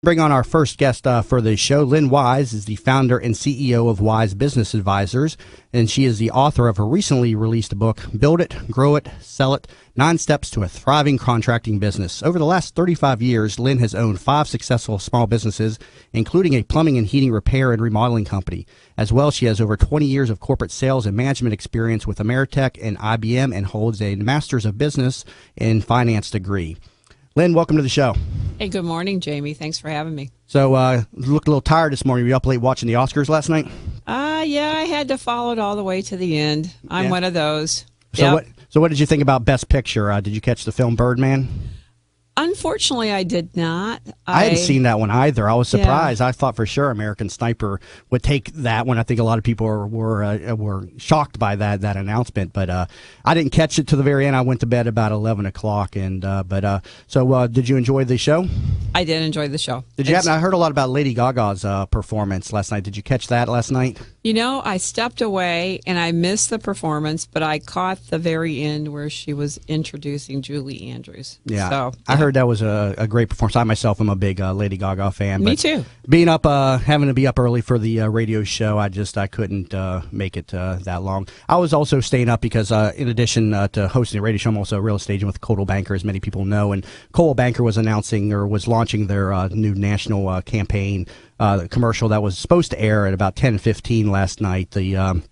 Bring on our first guest for the show. Lynn Wise is the founder and CEO of Wise Business Advisors, and she is the author of her recently released book, Build It, Grow It, Sell It, 9 Steps to a Thriving Contracting Business. Over the last 35 years, Lynn has owned 5 successful small businesses, including a plumbing and heating repair and remodeling company. As well, she has over 20 years of corporate sales and management experience with Ameritech and IBM and holds a Master's of Business in Finance degree. Lynn, welcome to the show. Hey, good morning, Jamie. Thanks for having me. So, you looked a little tired this morning. Were you up late watching the Oscars last night? Yeah, I had to follow it all the way to the end. I'm one of those. So, what did you think about Best Picture? Did you catch the film Birdman? Unfortunately, I did not. I hadn't seen that one either. I was surprised. I thought for sure American Sniper would take that one. I think a lot of people were shocked by that announcement, but I didn't catch it to the very end. I went to bed about 11 o'clock. And so did you enjoy the show? I did enjoy the show. Did you? I heard a lot about Lady Gaga's performance last night. Did you catch that last night? You know, I stepped away and I missed the performance, but I caught the very end where she was introducing Julie Andrews. Yeah, so, I heard that was a great performance. I myself am a big Lady Gaga fan. Me too. Being up, having to be up early for the radio show, I couldn't make it that long. I was also staying up because in addition to hosting a radio show, I'm also a real estate agent with Coldwell Banker, as many people know. And Coldwell Banker was announcing or was launching their new national campaign commercial that was supposed to air at about 10:15 last night. The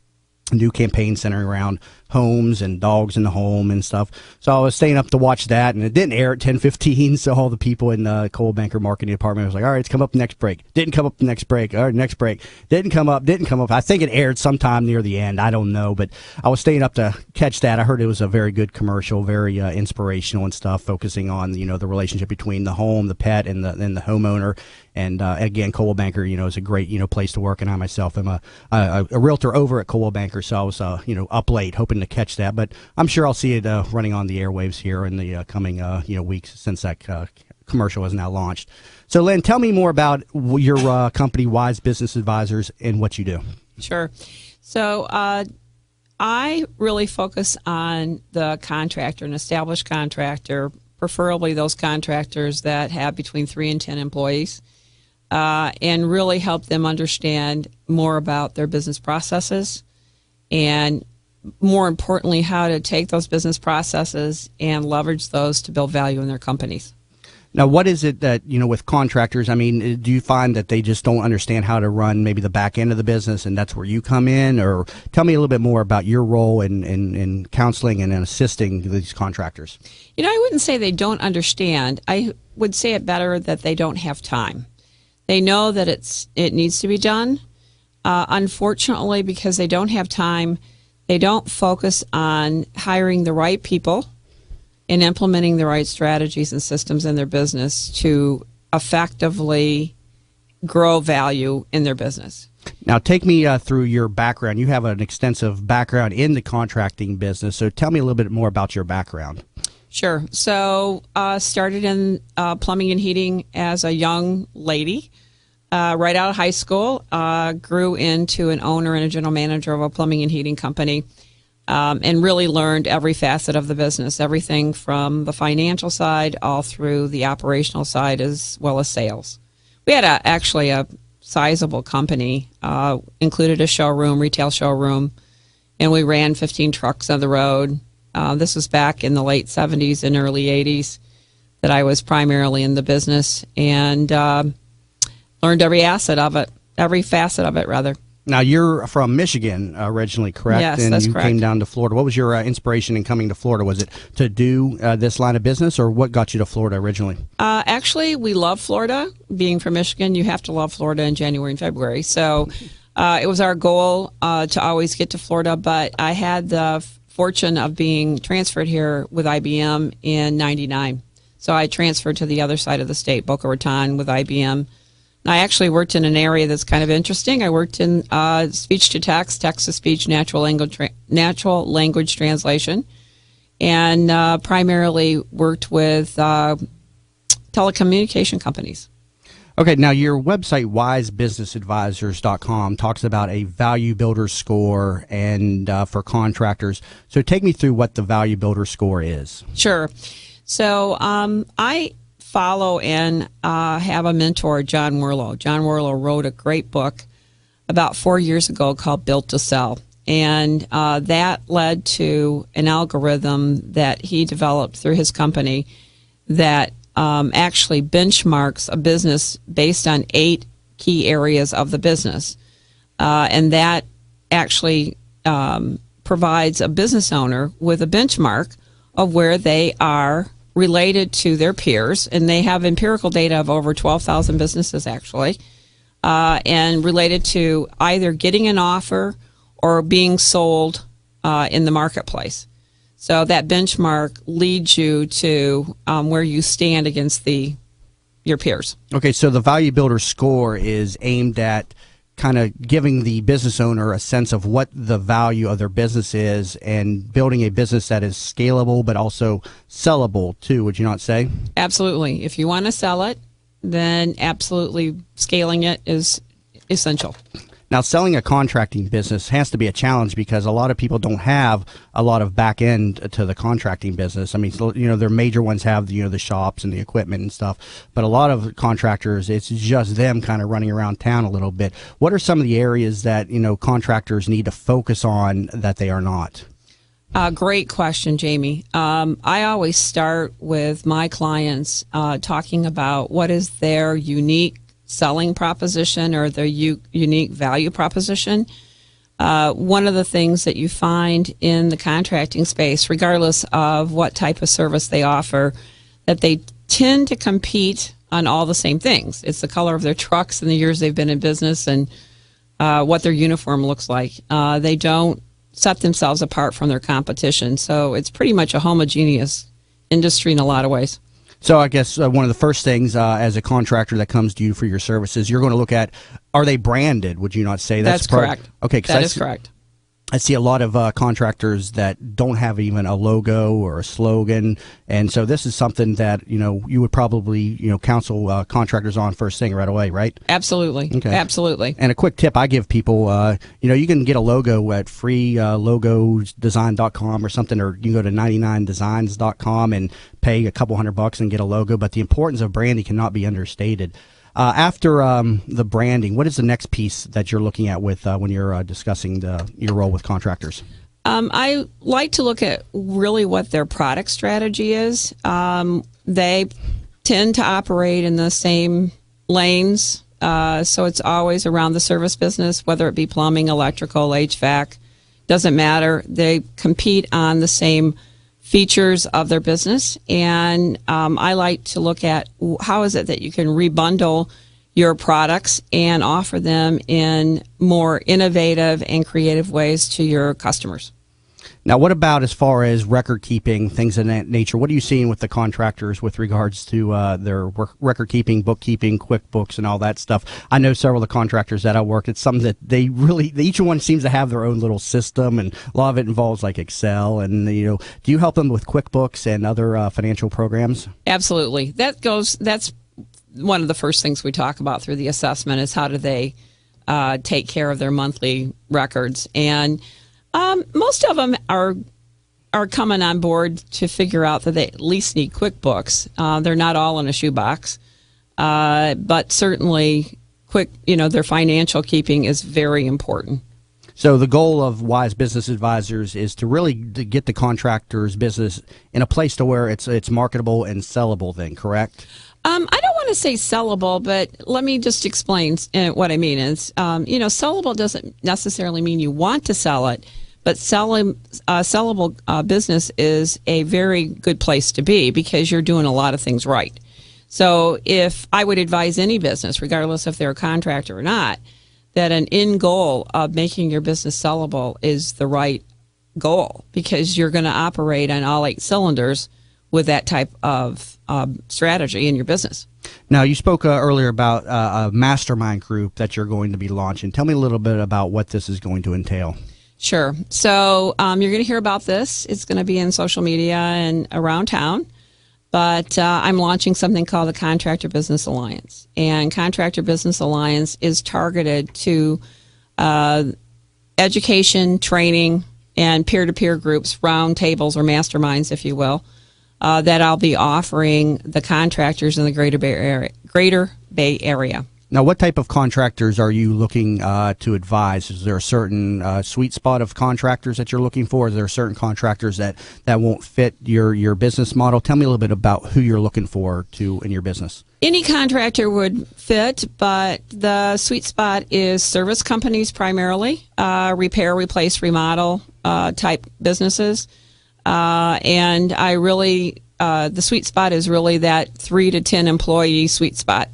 new campaign centering around homes and dogs in the home and stuff. So I was staying up to watch that, and it didn't air at 10:15. So all the people in the Coldwell Banker marketing department was like, "All right, it's come up next break." Didn't come up the next break. All right, next break. Didn't come up. I think it aired sometime near the end. I don't know, but I was staying up to catch that. I heard it was a very good commercial, very inspirational and stuff, focusing on the relationship between the home, the pet, and the homeowner. And again, Coldwell Banker, is a great place to work. And I myself am a realtor over at Coldwell Banker, so I was up late hoping to catch that. But I'm sure I'll see it running on the airwaves here in the coming weeks since that commercial is now launched. So, Lynn, tell me more about your company, Wise Business Advisors, and what you do. Sure. So I really focus on the contractor, an established contractor, preferably those contractors that have between 3 and 10 employees. And really help them understand more about their business processes and, more importantly, how to take those business processes and leverage those to build value in their companies. Now, what is it that, with contractors, I mean, do you find that they just don't understand how to run maybe the back end of the business, and that's where you come in? Or tell me a little bit more about your role in counseling and in assisting these contractors. I wouldn't say they don't understand. I would say it better that they don't have time. They know that it needs to be done. Unfortunately, because they don't have time, they don't focus on hiring the right people and implementing the right strategies and systems in their business to effectively grow value in their business. Now, take me through your background. You have an extensive background in the contracting business, so tell me a little bit more about your background. Sure. So started in plumbing and heating as a young lady. Right out of high school, grew into an owner and a general manager of a plumbing and heating company, and really learned every facet of the business, everything from the financial side all through the operational side as well as sales. We had actually a sizable company, included a showroom, retail showroom, and we ran 15 trucks on the road. This was back in the late 70s and early 80s that I was primarily in the business, and learned every asset of it, every facet of it, rather. Now, you're from Michigan originally, correct? Yes, and that's you correct. Came down to Florida. What was your inspiration in coming to Florida? Was it to do this line of business, or what got you to Florida originally? Actually, we love Florida. Being from Michigan, you have to love Florida in January and February. So it was our goal to always get to Florida, but I had the fortune of being transferred here with IBM in '99. So I transferred to the other side of the state, Boca Raton, with IBM. I actually worked in an area that's kind of interesting. I worked in speech to text, text to speech, natural language translation, and primarily worked with telecommunication companies. Okay, now your website, wisebusinessadvisors.com, talks about a value builder score and for contractors. So take me through what the value builder score is. Sure. So I follow and have a mentor, John Werlow. John Werlow wrote a great book about 4 years ago called Built to Sell. And that led to an algorithm that he developed through his company that actually benchmarks a business based on 8 key areas of the business. And that actually provides a business owner with a benchmark of where they are related to their peers. And they have empirical data of over 12,000 businesses, actually, and related to either getting an offer or being sold in the marketplace. So that benchmark leads you to where you stand against your peers. Okay, so the Value Builder score is aimed at kind of giving the business owner a sense of what the value of their business is and building a business that is scalable but also sellable too, would you not say? Absolutely. If you want to sell it, then absolutely scaling it is essential. Now, selling a contracting business has to be a challenge because a lot of people don't have a lot of back end to the contracting business. I mean, their major ones have, the shops and the equipment and stuff, but a lot of contractors, it's just them kind of running around town a little bit. What are some of the areas that, contractors need to focus on that they are not? Great question, Jamie. I always start with my clients talking about what is their unique selling proposition or their unique value proposition. One of the things that you find in the contracting space, regardless of what type of service they offer, that they tend to compete on all the same things. It's the color of their trucks and the years they've been in business and what their uniform looks like. They don't set themselves apart from their competition. So it's pretty much a homogeneous industry in a lot of ways. So I guess one of the first things as a contractor that comes to you for your services, you're going to look at, are they branded? Would you not say that's correct? Okay, that is correct. I see a lot of contractors that don't have even a logo or a slogan, and so this is something that you would probably counsel contractors on first thing right away, right? Absolutely, okay. Absolutely. And a quick tip I give people, you can get a logo at freelogosdesign.com or something, or you can go to 99designs.com and pay a couple $100 and get a logo. But the importance of branding cannot be understated. After the branding, what is the next piece that you're looking at with when you're discussing your role with contractors? I like to look at really what their product strategy is. They tend to operate in the same lanes, so it's always around the service business, whether it be plumbing, electrical, HVAC, doesn't matter. They compete on the same features of their business, and I like to look at how is it that you can rebundle your products and offer them in more innovative and creative ways to your customers. Now, what about as far as record keeping, things of that nature? What are you seeing with the contractors with regards to their record keeping, bookkeeping, QuickBooks, and all that stuff? I know several of the contractors that I work. It's something that each one seems to have their own little system, and a lot of it involves like Excel. And do you help them with QuickBooks and other financial programs? Absolutely. That's one of the first things we talk about through the assessment is how do they take care of their monthly records. And most of them are coming on board to figure out that they at least need QuickBooks. They're not all in a shoebox, but certainly their financial keeping is very important. So the goal of Wise Business Advisors is to really get the contractor's business in a place to where it's marketable and sellable then, correct? I don't want to say sellable, but let me just explain what I mean is, sellable doesn't necessarily mean you want to sell it, but sellable business is a very good place to be because you're doing a lot of things right. So if I would advise any business, regardless if they're a contractor or not, that an end goal of making your business sellable is the right goal because you're going to operate on all 8 cylinders with that type of strategy in your business. Now, you spoke earlier about a mastermind group that you're going to be launching. Tell me a little bit about what this is going to entail. Sure. So you're going to hear about this. It's going to be in social media and around town. But I'm launching something called the Contractor Business Alliance. And Contractor Business Alliance is targeted to education, training, and peer-to-peer groups, round tables or masterminds, if you will, that I'll be offering the contractors in the Greater Bay Area. Now, what type of contractors are you looking to advise? Is there a certain sweet spot of contractors that you're looking for? Is there certain contractors that won't fit your business model? Tell me a little bit about who you're looking for in your business. Any contractor would fit, but the sweet spot is service companies primarily, repair, replace, remodel type businesses. And I really, the sweet spot is really that 3 to 10 employee sweet spot.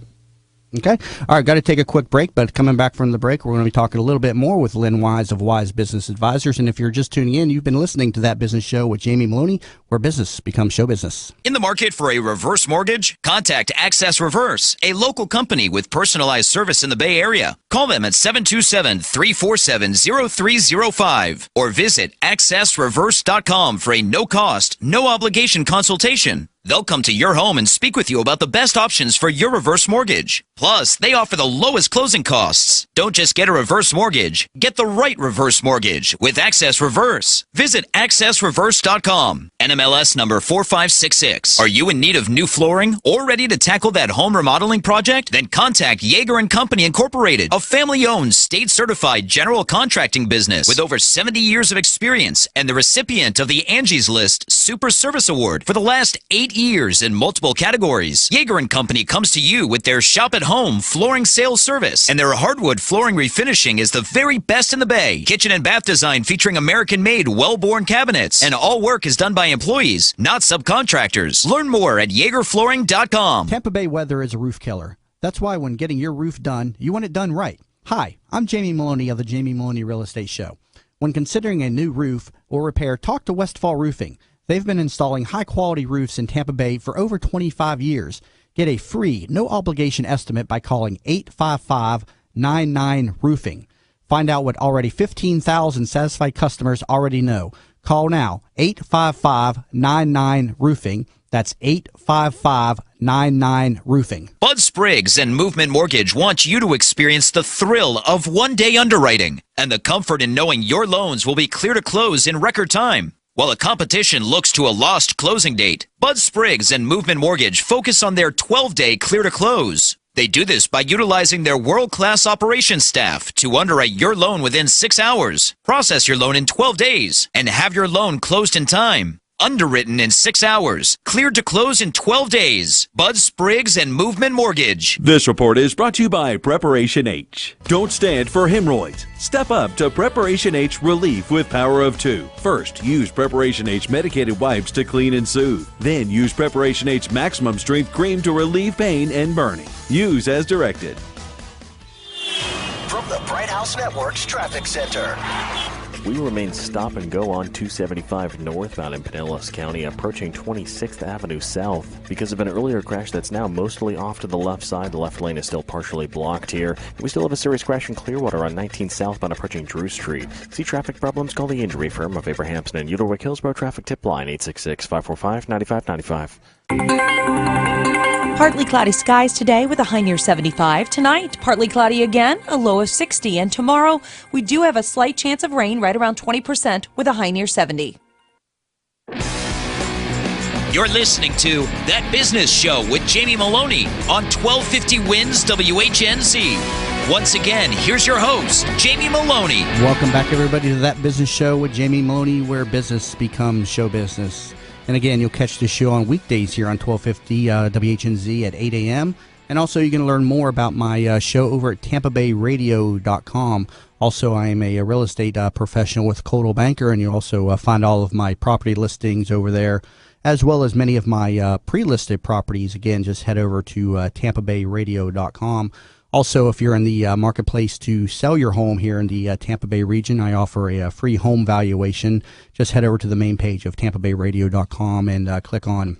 Okay. All right. Got to take a quick break, but coming back from the break, we're going to be talking a little bit more with Lynn Wise of Wise Business Advisors. And if you're just tuning in, you've been listening to That Business Show with Jamie Meloni, where business becomes show business. In the market for a reverse mortgage? Contact Access Reverse, a local company with personalized service in the Bay Area. Call them at 727-347-0305 or visit accessreverse.com for a no-cost, no-obligation consultation. They'll come to your home and speak with you about the best options for your reverse mortgage. Plus, they offer the lowest closing costs. Don't just get a reverse mortgage. Get the right reverse mortgage with Access Reverse. Visit accessreverse.com. NMLS number 4566. Are you in need of new flooring or ready to tackle that home remodeling project? Then contact Yeager & Company Incorporated, a family-owned, state-certified general contracting business with over 70 years of experience and the recipient of the Angie's List Super Service Award for the last 8 years in multiple categories. Yeager & Company comes to you with their shop-at-home flooring sales service, and their hardwood flooring refinishing is the very best in the Bay. Kitchen and bath design featuring American-made, well-born cabinets, and all work is done by employees, not subcontractors. Learn more at YeagerFlooring.com. Tampa Bay weather is a roof killer. That's why when getting your roof done, you want it done right. Hi, I'm Jamie Meloni of the Jamie Meloni Real Estate Show. When considering a new roof or repair, talk to Westfall Roofing. They've been installing high-quality roofs in Tampa Bay for over 25 years. Get a free, no-obligation estimate by calling 855-99-ROOFING. Find out what already 15,000 satisfied customers already know. Call now, 855-99-ROOFING. That's 855-99-ROOFING. Bud Spriggs and Movement Mortgage want you to experience the thrill of one-day underwriting and the comfort in knowing your loans will be clear to close in record time. While the competition looks to a lost closing date, Bud Spriggs and Movement Mortgage focus on their 12-day clear to close. They do this by utilizing their world-class operations staff to underwrite your loan within 6 hours, process your loan in 12 days, and have your loan closed in time. Underwritten in 6 hours, cleared to close in 12 days. Bud Spriggs and Movement Mortgage. This report is brought to you by Preparation H. Don't stand for hemorrhoids. Step up to Preparation H Relief with Power of 2. First, use Preparation H medicated wipes to clean and soothe. Then use Preparation H Maximum Strength Cream to relieve pain and burning. Use as directed. From the Bright House Network's Traffic Center. We remain stop and go on 275 northbound in Pinellas County, approaching 26th Avenue South. Because of an earlier crash that's now mostly off to the left side, the left lane is still partially blocked here. And we still have a serious crash in Clearwater on 19 southbound approaching Drew Street. See traffic problems? Call the injury firm of Abrahamson and Uterwick Hillsborough Traffic Tip Line 866-545-9595. Partly cloudy skies today with a high near 75. Tonight, partly cloudy again, a low of 60. And tomorrow, we do have a slight chance of rain, right around 20%, with a high near 70. You're listening to That Business Show with Jamie Meloni on 1250 Wins WHNZ. Once again, here's your host, Jamie Meloni. Welcome back, everybody, to That Business Show with Jamie Meloni, where business becomes show business. And again, you'll catch the show on weekdays here on 1250 WHNZ at 8 a.m. And also, you can learn more about my show over at TampaBayRadio.com. Also, I am a real estate professional with Coldwell Banker, and you'll also find all of my property listings over there, as well as many of my pre-listed properties. Again, just head over to TampaBayRadio.com. Also, if you're in the marketplace to sell your home here in the Tampa Bay region, I offer a free home valuation. Just head over to the main page of TampaBayRadio.com and click on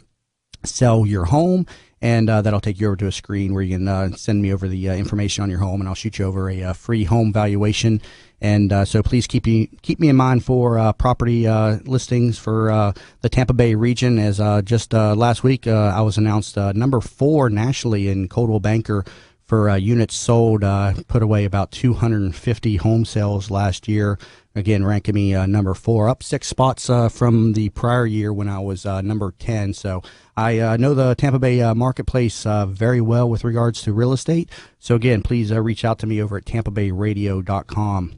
Sell Your Home, and that'll take you over to a screen where you can send me over the information on your home, and I'll shoot you over a free home valuation. And so please keep me in mind for property listings for the Tampa Bay region. As just last week, I was announced number 4 nationally in Coldwell Banker for units sold. Put away about 250 home sales last year. again ranking me number 4, up 6 spots from the prior year when I was number 10. So I know the Tampa Bay marketplace very well with regards to real estate. So again, please reach out to me over at tampabayradio.com.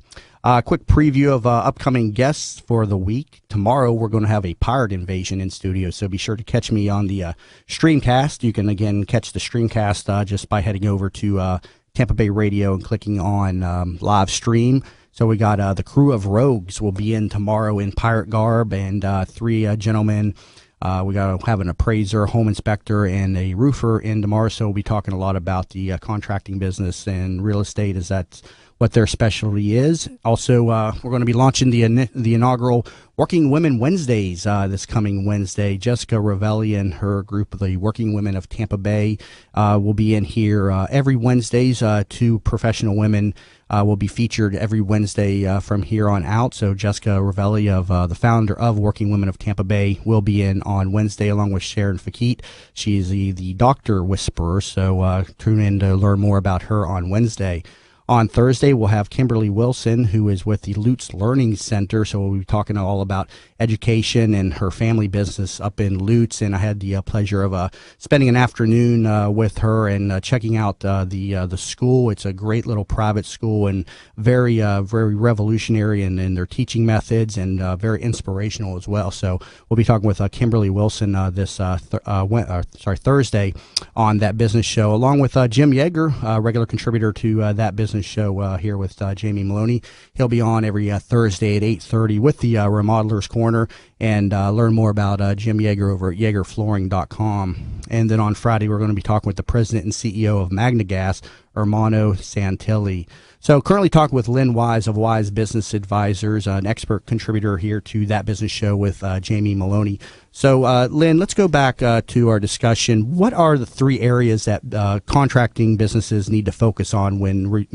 Quick preview of upcoming guests for the week. Tomorrow, we're going to have a pirate invasion in studio, so be sure to catch me on the Streamcast. You can, again, catch the Streamcast just by heading over to Tampa Bay Radio and clicking on live stream. So we got the crew of Rogues will be in tomorrow in pirate garb, and 3 gentlemen. We got to have an appraiser, home inspector, and a roofer in tomorrow. So we'll be talking a lot about the contracting business and real estate, as that's what their specialty is. Also, we're going to be launching the inaugural Working Women Wednesdays this coming Wednesday. Jessica Ravelli and her group, the Working Women of Tampa Bay, will be in here every Wednesdays. 2 professional women will be featured every Wednesday from here on out. So Jessica Ravelli, of the founder of Working Women of Tampa Bay, will be in on Wednesday along with Sharon Fakit. She's the Doctor Whisperer, so tune in to learn more about her on Wednesday. On Thursday, we'll have Kimberly Wilson, who is with the Lutz Learning Center. So we'll be talking all about education and her family business up in Lutz. And I had the pleasure of spending an afternoon with her and checking out the school. It's a great little private school and very revolutionary in their teaching methods, and very inspirational as well. So we'll be talking with Kimberly Wilson this Thursday on That Business Show, along with Jim Yeager, regular contributor to That Business Show here with Jamie Meloni. He'll be on every Thursday at 8:30 with the Remodeler's Corner, and learn more about Jim Yeager over at YeagerFlooring.com. And then on Friday, we're going to be talking with the president and CEO of MagnaGas, Ermanno Santilli. So currently talking with Lynn Wise of Wise Business Advisors, an expert contributor here to That Business Show with Jamie Meloni. So Lynn, let's go back to our discussion. What are the 3 areas that contracting businesses need to focus on when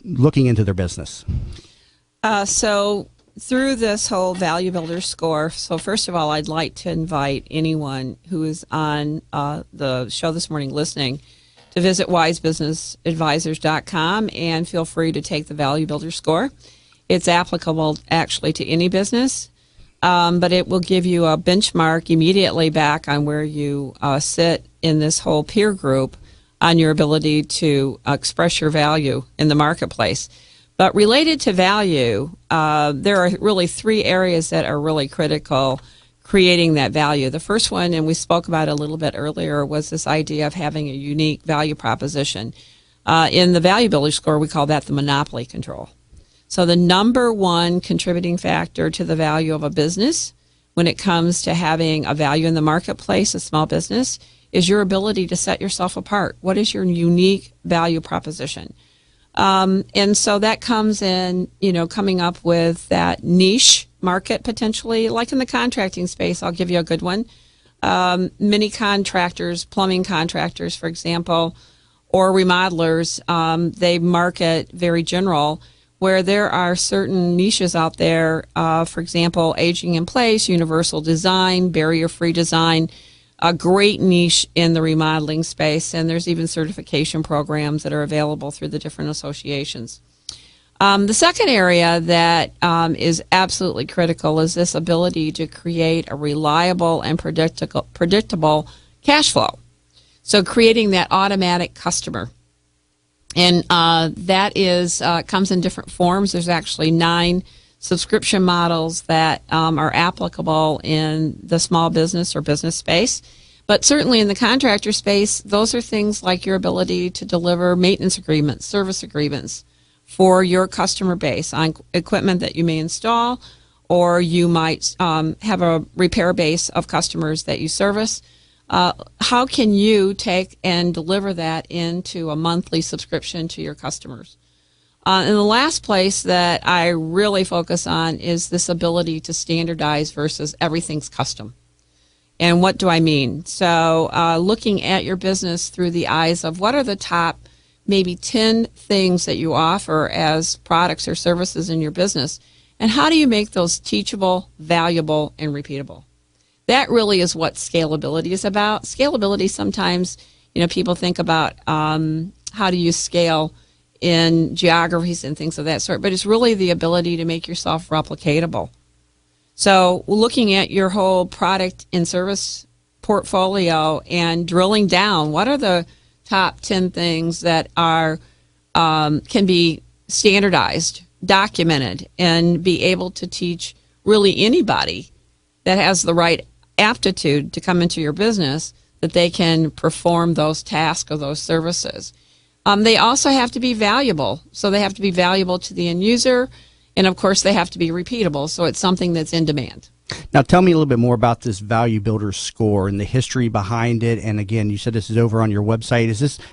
looking into their business? So through this whole Value Builder score, so first of all, I'd like to invite anyone who is on the show this morning listening to visit wisebusinessadvisors.com and feel free to take the Value Builder score. It's applicable actually to any business, but it will give you a benchmark immediately back on where you sit in this whole peer group on your ability to express your value in the marketplace. But related to value, there are really 3 areas that are really critical creating that value. The first one, and we spoke about it a little bit earlier, was this idea of having a unique value proposition. In the Value Builder score, we call that the monopoly control. So the number 1 contributing factor to the value of a business when it comes to having a value in the marketplace, a small business, is your ability to set yourself apart. What is your unique value proposition? And so that comes in, coming up with that niche market potentially, like in the contracting space. I'll give you a good one. Many contractors, plumbing contractors, for example, or remodelers, they market very general, where there are certain niches out there, for example, aging in place, universal design, barrier-free design, a great niche in the remodeling space, and there's even certification programs that are available through the different associations. The second area that is absolutely critical is this ability to create a reliable and predictable cash flow. So creating that automatic customer. And that is comes in different forms. There's actually 9 subscription models that are applicable in the small business or business space. But certainly in the contractor space, those are things like your ability to deliver maintenance agreements, service agreements for your customer base on equipment that you may install, or you might have a repair base of customers that you service. How can you take and deliver that into a monthly subscription to your customers? And the last place that I really focus on is this ability to standardize versus everything's custom. And what do I mean? So looking at your business through the eyes of what are the top maybe 10 things that you offer as products or services in your business, and how do you make those teachable, valuable, and repeatable? That really is what scalability is about. Scalability, sometimes, people think about how do you scale in geographies and things of that sort, but it's really the ability to make yourself replicatable. So looking at your whole product and service portfolio and drilling down, what are the top 10 things that are can be standardized, documented, and be able to teach really anybody that has the right aptitude to come into your business that they can perform those tasks or those services. They also have to be valuable. So they have to be valuable to the end user, and of course they have to be repeatable. So it's something that's in demand. Now, tell me a little bit more about this Value Builder score and the history behind it. And again, you said this is over on your website.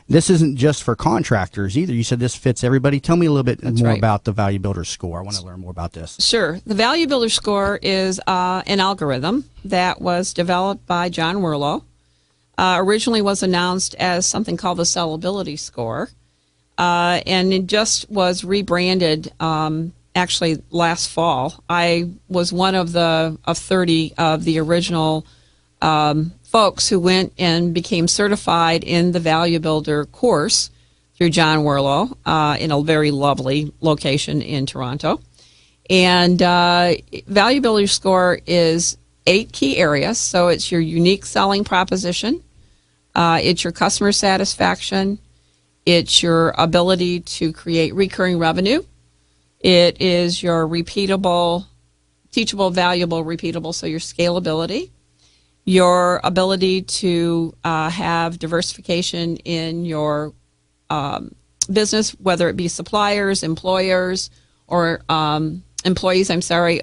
This isn't just for contractors either? You said this fits everybody. Tell me a little bit more about the Value Builder score. I want to learn more about this. Sure. The Value Builder score is an algorithm that was developed by John Werlow. Originally was announced as something called the Sellability score, and it just was rebranded actually last fall. I was one of 30 of the original folks who went and became certified in the Value Builder course through John Werlow in a very lovely location in Toronto. And Value Builder score is 8 key areas. So it's your unique selling proposition, it's your customer satisfaction, it's your ability to create recurring revenue, it is your repeatable, teachable, valuable, repeatable, so your scalability, your ability to have diversification in your business, whether it be suppliers, employers, or employees,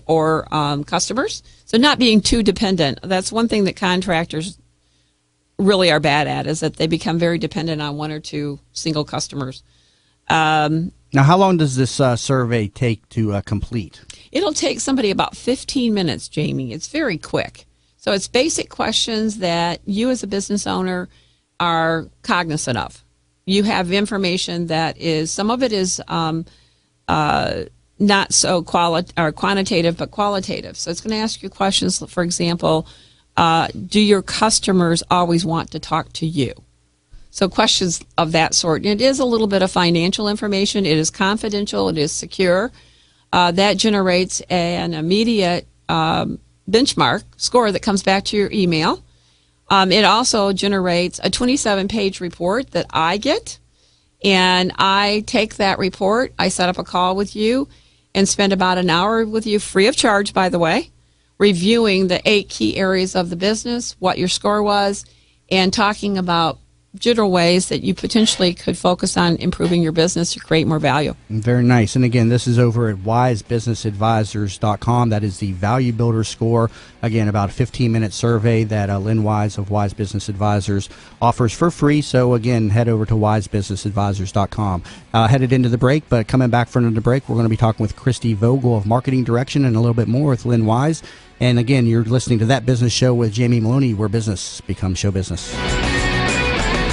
or customers. So not being too dependent. That's one thing that contractors really are bad at, is that they become very dependent on one or two single customers. Now, how long does this survey take to complete? It'll take somebody about 15 minutes, Jamie. It's very quick. So it's basic questions that you as a business owner are cognizant of. You have information that is, some of it is not so quantitative, but qualitative. So it's going to ask you questions, for example, do your customers always want to talk to you? So questions of that sort. And it is a little bit of financial information. It is confidential. It is secure. That generates an immediate benchmark score that comes back to your email. It also generates a 27-page report that I get. And I take that report, I set up a call with you, and spend about an hour with you, free of charge, by the way, reviewing the 8 key areas of the business, what your score was, and talking about general ways that you potentially could focus on improving your business to create more value. Very nice. And again, this is over at wisebusinessadvisors.com. That is the Value Builder score. Again, about a 15-minute survey that Lynn Wise of Wise Business Advisors offers for free. So again, head over to wisebusinessadvisors.com. Headed into the break, but coming back from the break, we're going to be talking with Christy Vogel of Marketing Direction and a little bit more with Lynn Wise. And again, you're listening to That Business Show with Jamie Meloni, where business becomes show business.